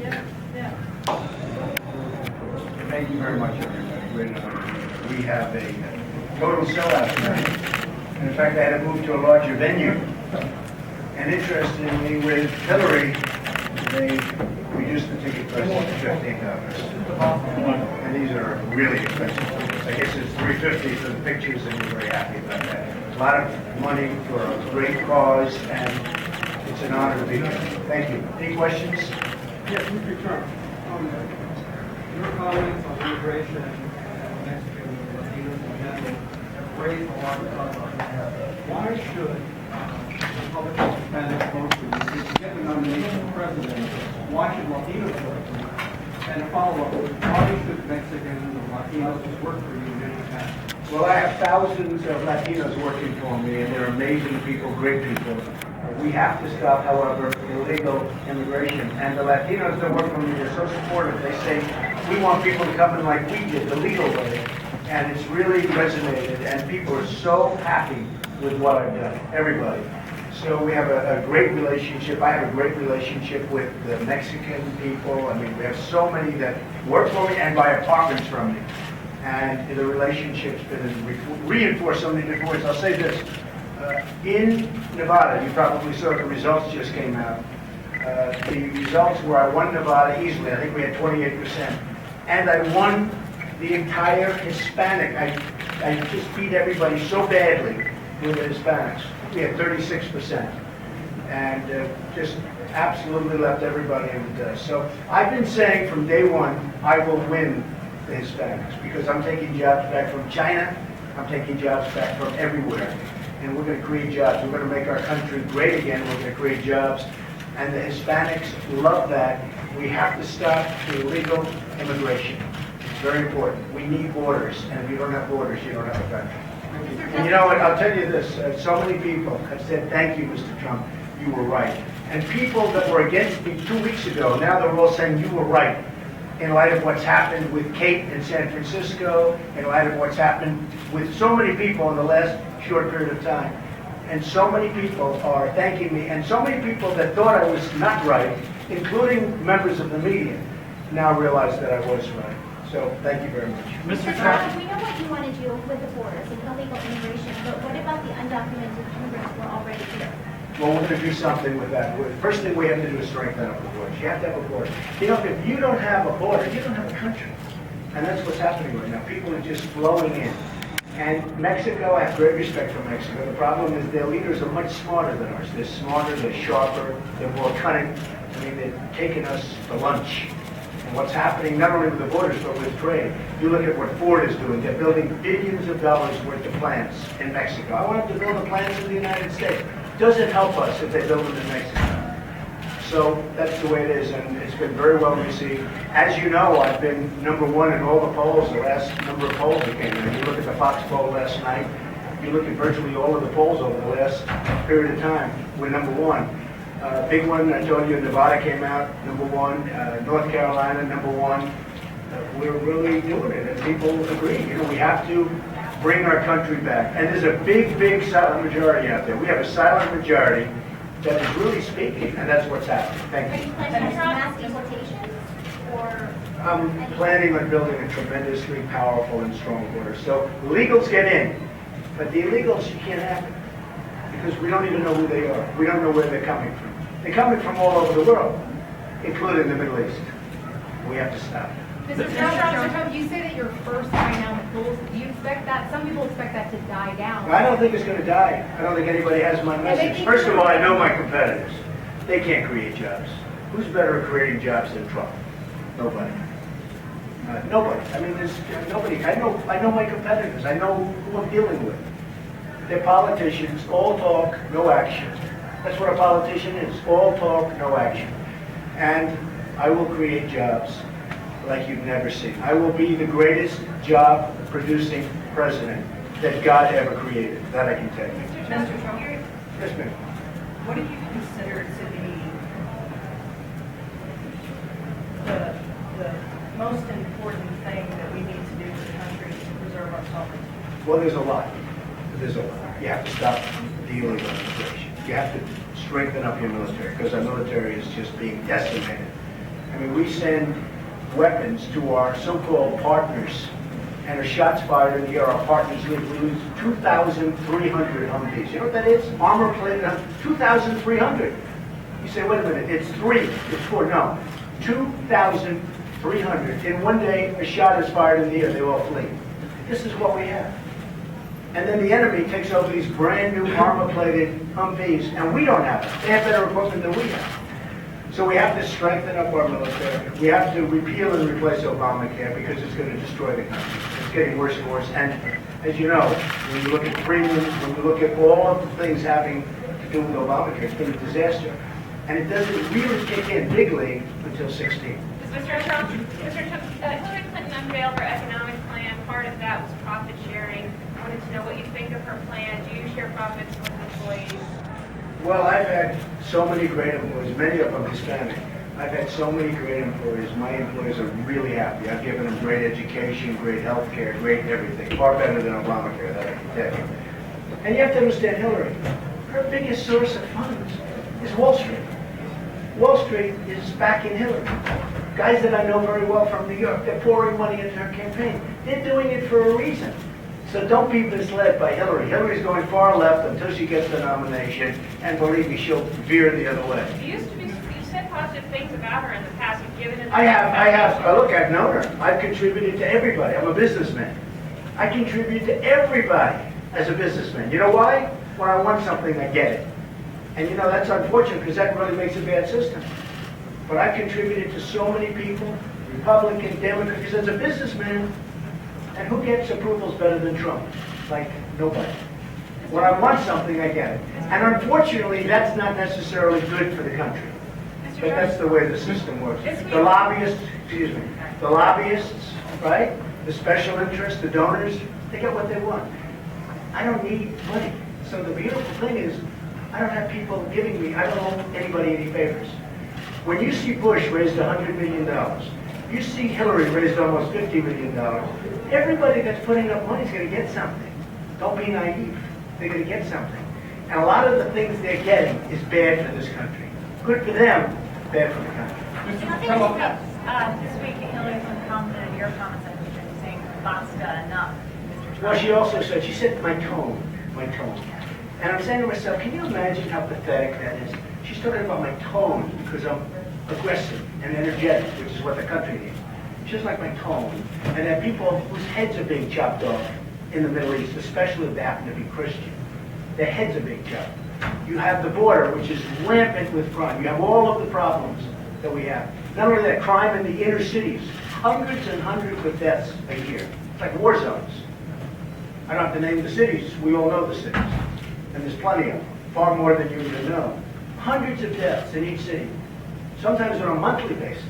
Yeah, yeah. Thank you very much, everybody. We have a total sellout tonight. And in fact, I had to move to a larger venue. And interestingly, with Hillary, they reduced the ticket price to $15. And these are really expensive tickets. I guess it's $3.50 for the pictures, and we're very happy about that. A lot of money for a great cause, and it's an honor to be here. Thank you. Any questions? Yes, Mr. Trump. Your comments on immigration and Mexican Latinos in general have raised a lot of questions. Why should Republicans, Hispanics, mostly, if you get the nomination for president, why should Latinos vote for you? And a follow-up, why should Mexicans or Latinos just work for you in any capacity? Well, I have thousands of Latinos working for me, and they're amazing people, great people. We have to stop, however, illegal immigration. And the Latinos that work for me, they're so supportive. They say, we want people to come in like we did, the legal way. And it's really resonated, and people are so happy with what I've done, everybody. So we have a great relationship. I have a great relationship with the Mexican people. I mean, we have so many that work for me and buy apartments from me. And the relationship's been reinforced so many different ways. I'll say this. In Nevada, you probably saw the results just came out. The results were I won Nevada easily. I think we had 28%. And I won the entire Hispanic. I just beat everybody so badly with the Hispanics. We had 36%. And just absolutely left everybody in the dust. So I've been saying from day one, I will win the Hispanics because I'm taking jobs back from China. I'm taking jobs back from everywhere. And we're going to create jobs. We're going to make our country great again. We're going to create jobs. And the Hispanics love that. We have to stop illegal immigration. It's very important. We need borders. And if you don't have borders, you don't have a country. And you know what? I'll tell you this. So many people have said, thank you, Mr. Trump. You were right. And people that were against me 2 weeks ago, now they're all saying you were right. In light of what's happened with Kate in San Francisco, in light of what's happened with so many people in the last short period of time. And so many people are thanking me, and so many people that thought I was not right, including members of the media, now realize that I was right. So thank you very much. Mr. Trump, we know what you want to do with the borders and illegal immigration, but what about the undocumented immigrants who are already here? Well, we're going to do something with that. First thing we have to do is strengthen up the borders. You have to have a border. You know, if you don't have a border, you don't have a country. And that's what's happening right now. People are just flowing in. And Mexico, I have great respect for Mexico. The problem is their leaders are much smarter than ours. They're smarter, they're sharper, they're more cunning. I mean, they're taking us to lunch. And what's happening not only with the borders, but with trade. You look at what Ford is doing. They're building billions of dollars worth of plants in Mexico. I want them to build the plants in the United States. Doesn't help us if they build them in Mexico. So that's the way it is, and it's been very well received. As you know, I've been #1 in all the polls, the last number of polls that came in. You look at the Fox poll last night, you look at virtually all of the polls over the last period of time, we're #1. Big one, I told you, Nevada came out #1, North Carolina #1. We're really doing it, and people agree. You know, we have to bring our country back. And there's a big, big silent majority out there. We have a silent majority that is really speaking, and that's what's happening. Thank Are you. you planning mass deportations or? I'm planning on building a tremendously powerful and strong border. So legals get in, but the illegals, you can't have it because we don't even know who they are. We don't know where they're coming from. They're coming from all over the world, including the Middle East. We have to stop it. Mr. Trump, you say that you're first right now in the polls. Do you expect that? Some people expect that to die down. I don't think it's going to die. I don't think anybody has my message. First of all, I know my competitors. They can't create jobs. Who's better at creating jobs than Trump? Nobody. Nobody. I mean, there's nobody. I know my competitors. I know who I'm dealing with. They're politicians. All talk, no action. That's what a politician is. All talk, no action. And I will create jobs like you've never seen. I will be the greatest job-producing president that God ever created. That I can tell you. Mr. Trump, Yes, ma'am. what do you consider to be the most important thing that we need to do for the country to preserve our sovereignty? Well, there's a lot. There's a lot. You have to stop the illegal immigration. You have to strengthen up your military because our military is just being decimated. I mean, we send weapons to our so-called partners, and a shot's fired in the air, our partners leave. We lose 2,300 Humvees. You know what that is? Armor-plated 2,300. You say, wait a minute, it's 3, it's 4. No, 2,300. In one day, a shot is fired in the air, they all flee. This is what we have. And then the enemy takes over these brand new armor-plated Humvees, and we don't have it. They have better equipment than we have. So we have to strengthen up our military. We have to repeal and replace Obamacare because it's going to destroy the country. It's getting worse and worse. And as you know, when you look at premiums, when you look at all of the things having to do with Obamacare, it's been a disaster. And it doesn't really kick in big league until 16. Mr. Trump, Hillary Clinton unveiled her economic plan. Part of that was profit sharing. I wanted to know what you think of her plan. Do you share profits with employees? Well, I've had so many great employees, many of them Hispanic. I've had so many great employees. My employees are really happy. I've given them great education, great health care, great everything. Far better than Obamacare, that I can tell you. And you have to understand Hillary. Her biggest source of funds is Wall Street. Wall Street is backing Hillary. Guys that I know very well from New York, they're pouring money into her campaign. They're doing it for a reason. So don't be misled by Hillary. Hillary's going far left until she gets the nomination, and believe me, she'll veer the other way. You said positive things about her in the past. You've given it. I have. Look, I've known her. I've contributed to everybody. I'm a businessman. I contribute to everybody as a businessman. You know why? When I want something, I get it. And you know, that's unfortunate because that really makes a bad system. But I've contributed to so many people, Republican, Democrat, because as a businessman, and who gets approvals better than Trump? Like, nobody. When I want something, I get it. And unfortunately, that's not necessarily good for the country. But that's the way the system works. The lobbyists, right? The special interests, the donors, they get what they want. I don't need money. So the beautiful thing is, I don't have people giving me, I don't owe anybody any favors. When you see Bush raised $100 million, you see Hillary raised almost $50 million, everybody that's putting up money is going to get something. Don't be naive. They're going to get something. And a lot of the things they're getting is bad for this country. Good for them, bad for the country. This week, Hillary's been commenting on your comments, I think, saying basta enough, Mr. Trump. Well, she also said, she said my tone. And I'm saying to myself, can you imagine how pathetic that is? She's talking about my tone because I'm aggressive and energetic, which is what the country needs. She doesn't like my tone. And there are people whose heads are being chopped off in the Middle East, especially if they happen to be Christian. Their heads are being chopped. You have the border, which is rampant with crime. You have all of the problems that we have. Not only that, crime in the inner cities. Hundreds and hundreds of deaths a year. It's like war zones. I don't have to name the cities. We all know the cities. And there's plenty of them. Far more than you even know. Hundreds of deaths in each city. Sometimes on a monthly basis.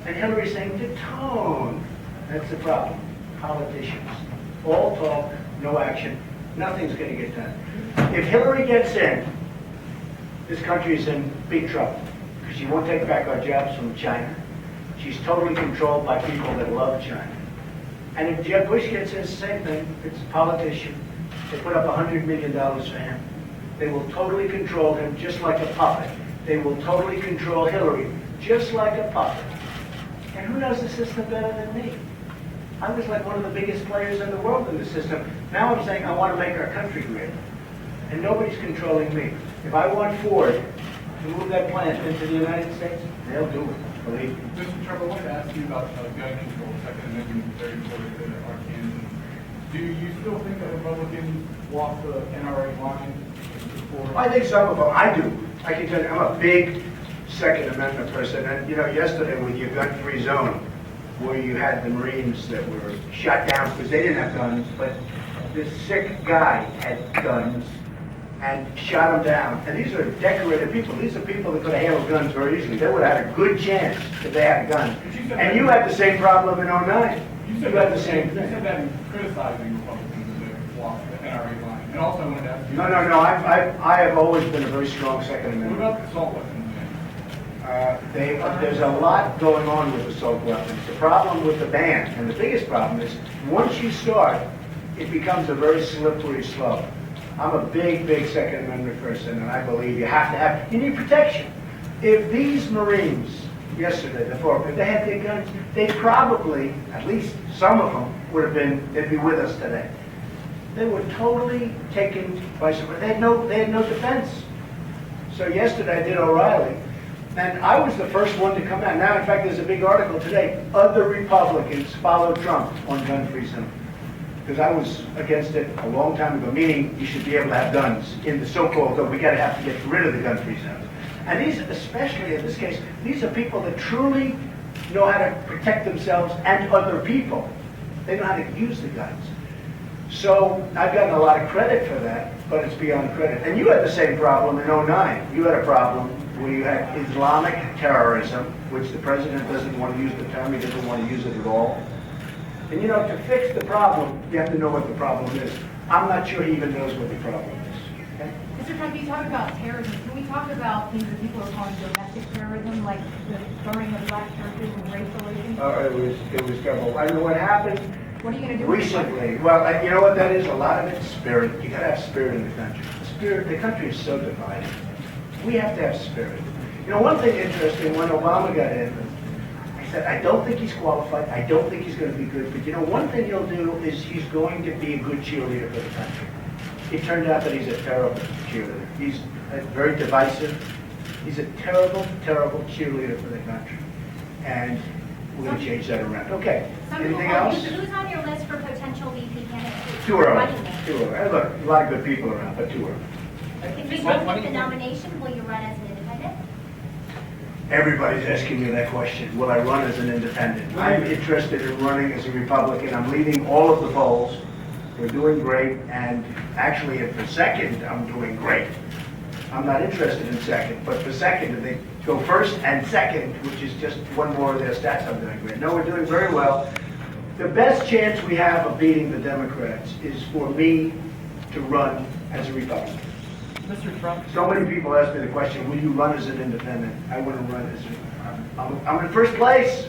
And Hillary's saying, the tone. That's the problem. Politicians. All talk, no action. Nothing's going to get done. If Hillary gets in, this country is in big trouble. Because she won't take back our jobs from China. She's totally controlled by people that love China. And if Jeb Bush gets in, it's the same thing. It's a politician. They put up $100 million for him. They will totally control him just like a puppet. They will totally control Hillary just like a puppet. And who knows the system better than me? I was like one of the biggest players in the world in the system. Now I'm saying I want to make our country great. And nobody's controlling me. If I want Ford to move that plant into the United States, they'll do it, believe me. Mr. Trump, I wanted to ask you about gun control. Second Amendment is very important to our Kansans. Do you still think that Republicans walk the NRA line? I think some of them, I do. I can tell you, I'm a big Second Amendment person. And, you know, yesterday with your gun-free zone, where you had the Marines that were shot down because they didn't have guns, but this sick guy had guns and shot them down. And these are decorated people. These are people that could have handled guns very easily. They would have had a good chance if they had a gun. And you had the same problem in 09. You had the same thing. You said that in criticizing Republicans that walk the NRA line. And also I wanted to ask you... No. I have always been a very strong Second Amendment. What about the assault weapons? There's a lot going on with assault weapons. The problem with the ban, and the biggest problem is, once you start, it becomes a very slippery slope. I'm a big Second Amendment person, and I believe you need protection. If these Marines yesterday, if they had their guns, they probably, at least some of them, they'd be with us today. They were totally taken by surprise. They had no defense. So yesterday I did O'Reilly, and I was the first one to come out. Now, in fact, there's a big article today. Other Republicans follow Trump on gun-free zone. Because I was against it a long time ago, meaning you should be able to have guns in the so-called, we gotta have to get rid of the gun-free zones. And these, especially in this case, these are people that truly know how to protect themselves and other people. They know how to use the guns. So I've gotten a lot of credit for that, but it's beyond credit. And you had the same problem in '09. You had a problem where you had Islamic terrorism, which the president doesn't want to use the term, he doesn't want to use it at all. And you know, to fix the problem, you have to know what the problem is. I'm not sure he even knows what the problem is. Okay? Mr. Trump, you talk about terrorism. Can we talk about things that people are calling domestic terrorism, like the burning of black churches and race relations? It was terrible. I mean, what happened What are you going to do? recently, well, you know what that is? A lot of it's spirit. You gotta have spirit in the country. The country is so divided. We have to have spirit. You know, one thing interesting, when Obama got in, I said, I don't think he's qualified. I don't think he's going to be good. But you know, one thing he'll do is he's going to be a good cheerleader for the country. It turned out that he's a terrible cheerleader. He's very divisive. He's a terrible, terrible cheerleader for the country. And we're going to change that around. Okay. Anything else? Who's on your list for potential VP candidates? Too early. Running mate? Too early. Look, a lot of good people around, but too early. If you don't get the nomination, will you run as an independent? Everybody's asking me that question. Will I run as an independent? I'm interested in running as a Republican. I'm leading all of the polls. We're doing great. And actually, for second, I'm doing great. I'm not interested in second, but for second, if they go first and second, which is just one more of their stats, I'm doing great. No, we're doing very well. The best chance we have of beating the Democrats is for me to run as a Republican. Mr. Trump, So many people ask me the question, will you run as an independent? I want to run as I'm in first place.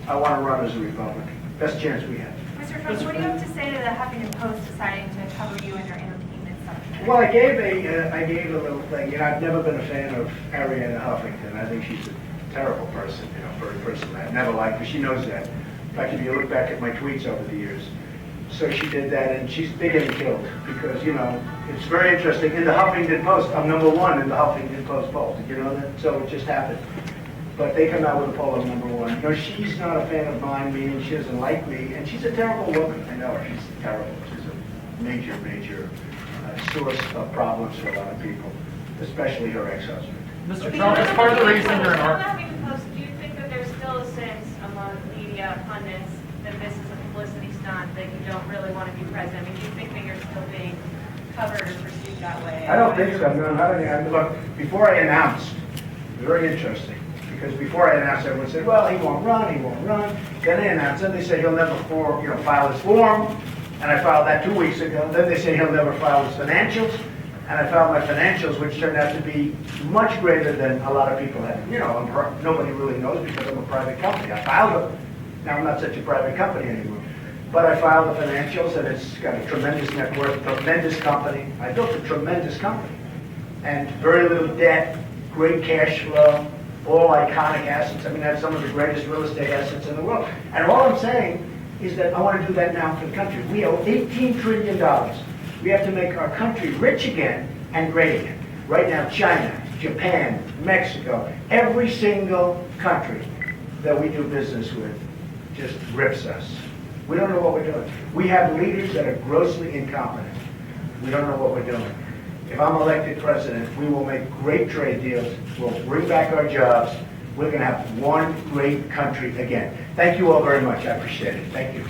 I want to run as a Republican. Best chance we have. Mr. Trump, what do you have to say to the Huffington Post deciding to cover you in their entertainment section? Well, I gave a little thing. You know, I've never been a fan of Arianna Huffington. I think she's a terrible person, you know, very personally. I've never liked her. She knows that. In fact, if you look back at my tweets over the years. So she did that, and they're getting killed because, you know, it's very interesting. In the Huffington Post, I'm #1 in the Huffington Post poll. Did you know that? So it just happened. But they come out with a poll of #1. You know, she's not a fan of mine, meaning she doesn't like me, and she's a terrible woman. I know her. She's terrible. She's a major source of problems for a lot of people, especially her ex-husband. Mr. Trump, as part of the reason you're in On our... the Huffington Post, do you think that there's still a sense among media pundits that this is a publicity stunt, that you don't really want to be president? I mean, do you think that you're still being covered or perceived that way? I don't think so. No, not any. Look, before I announced, very interesting, because before I announced, everyone said, well, he won't run. Then they announced it. They said he'll never file his form, and I filed that 2 weeks ago. Then they said he'll never file his financials, and I filed my financials, which turned out to be much greater than a lot of people had. You know, nobody really knows because I'm a private company. I filed them. Now I'm not such a private company anymore. But I filed the financials, and it's got a tremendous net worth, tremendous company. I built a tremendous company. And very little debt, great cash flow, all iconic assets. I mean, I have some of the greatest real estate assets in the world. And all I'm saying is that I want to do that now for the country. We owe $18 trillion. We have to make our country rich again and great again. Right now, China, Japan, Mexico, every single country that we do business with just rips us. We don't know what we're doing. We have leaders that are grossly incompetent. We don't know what we're doing. If I'm elected president, we will make great trade deals. We'll bring back our jobs. We're going to have one great country again. Thank you all very much. I appreciate it. Thank you.